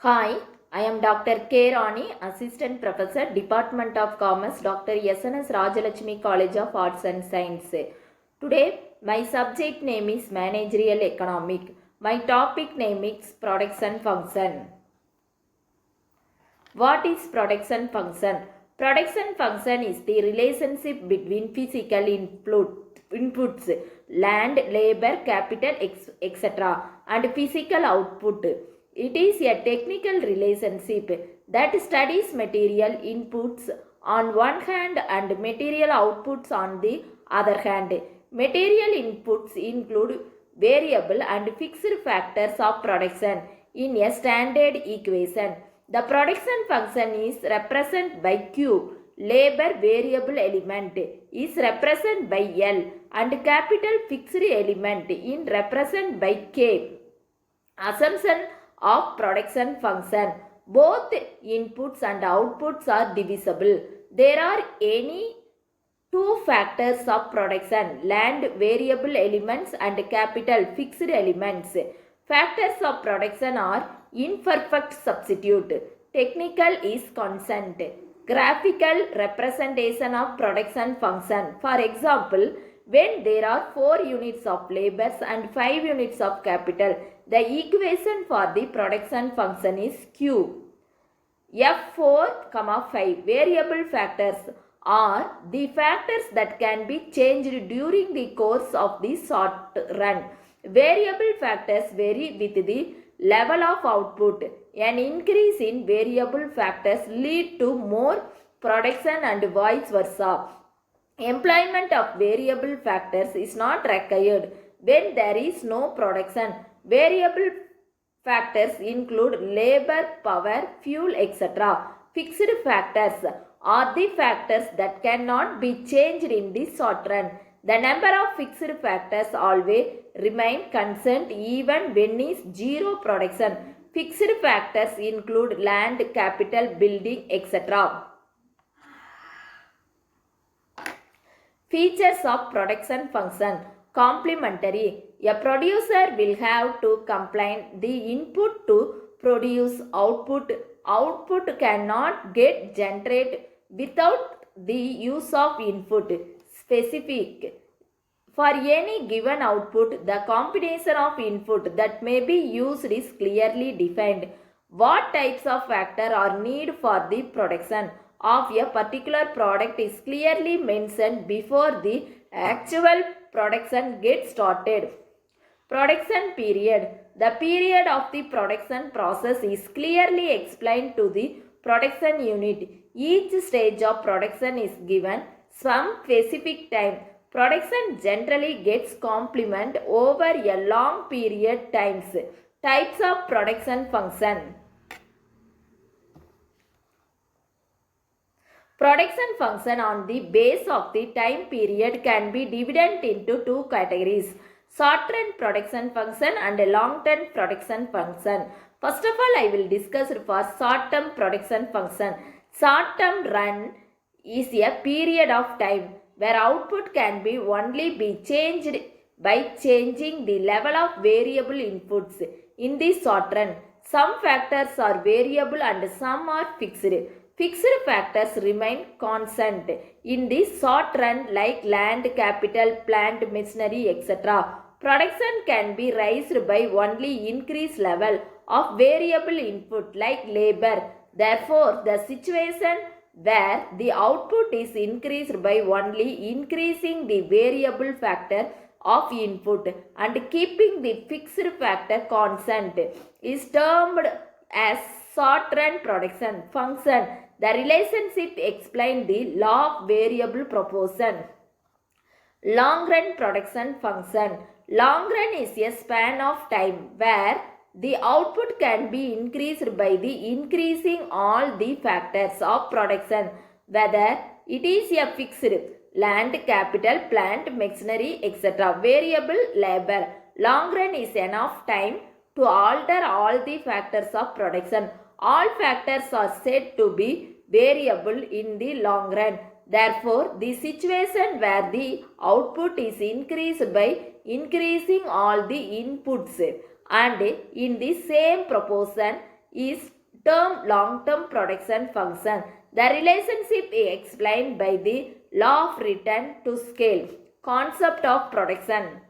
Hi, I am Dr. K. Rani, Assistant Professor, Department of Commerce, Dr. S.N.S. Rajalakshmi College of Arts and Science. Today, my subject name is Managerial Economic. My topic name is Production Function. What is production function? Production function is the relationship between physical inputs, land, labor, capital, etc. and physical output. It is a technical relationship that studies material inputs on one hand and material outputs on the other hand. Material inputs include variable and fixed factors of production in a standard equation. The production function is represented by Q. Labor variable element is represented by L and capital fixed element is represented by K. Assumption of production function. Both inputs and outputs are divisible. There are any two factors of production: land variable elements and capital fixed elements. Factors of production are imperfect substitute. Technical is constant. Graphical representation of production function. For example, when there are 4 units of labor and 5 units of capital, the equation for the production function is Q. F4, 5 variable factors are the factors that can be changed during the course of the short run. Variable factors vary with the level of output. An increase in variable factors lead to more production and vice versa. Employment of variable factors is not required when there is no production. Variable factors include labor, power, fuel, etc. Fixed factors are the factors that cannot be changed in the short run. The number of fixed factors always remain constant even when is zero production. Fixed factors include land, capital, building, etc. Features of production function. Complementary. A producer will have to combine the input to produce output. Output cannot get generated without the use of input. Specific. For any given output, the combination of input that may be used is clearly defined. What types of factor are needed for the production of a particular product is clearly mentioned before the actual production gets started. Production period. The period of the production process is clearly explained to the production unit. Each stage of production is given some specific time. Production generally gets complement over a long period times. Types of production function. Production function on the base of the time period can be divided into two categories: short-term production function and long-term production function. First of all, I will discuss for short-term production function. Short-term run is a period of time where output can be only be changed by changing the level of variable inputs. In the short run, some factors are variable and some are fixed. Fixed factors remain constant in the short run like land, capital, plant, machinery, etc. Production can be raised by only increased level of variable input like labor. Therefore, the situation where the output is increased by only increasing the variable factor of input and keeping the fixed factor constant is termed as short-run production function. The relationship explains the law of variable proportion. Long-run production function. Long run is a span of time where the output can be increased by the increasing all the factors of production, whether it is a fixed land, capital, plant, machinery, etc. Variable labor. Long run is enough time to alter all the factors of production. All factors are said to be variable in the long run. Therefore, the situation where the output is increased by increasing all the inputs and in the same proportion is term long-term production function. The relationship is explained by the law of return to scale. Concept of production.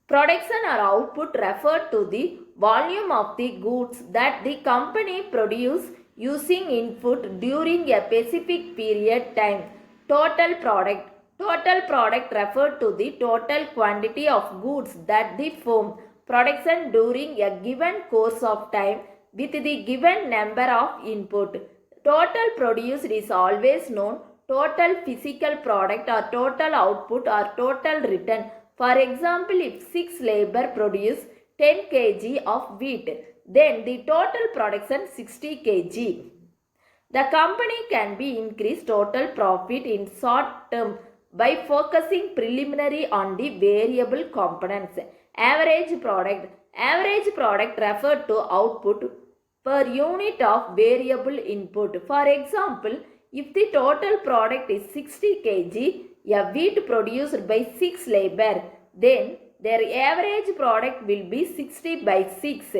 Production or output refer to the volume of the goods that the company produce using input during a specific period time. Total product. Total product refer to the total quantity of goods that the firm production during a given course of time with the given number of input. Total produced is always known total physical product or total output or total return. For example, if 6 labor produce 10 kg of wheat, then the total production 60 kg. The company can be increased total profit in short term by focusing preliminary on the variable components. Average product. Average product refer to output per unit of variable input. For example, if the total product is 60 kg, a wheat produced by 6 labor, then their average product will be 60 by 6,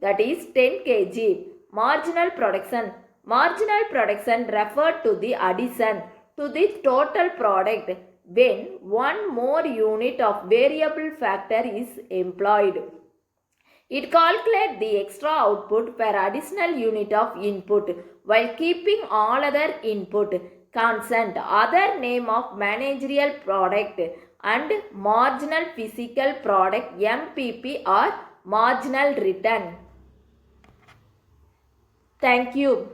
that is 10 kg. Marginal production. Marginal production refer to the addition to the total product when one more unit of variable factor is employed. It calculates the extra output per additional unit of input while keeping all other input constant. Other name of managerial product and marginal physical product MPP or marginal return. Thank you.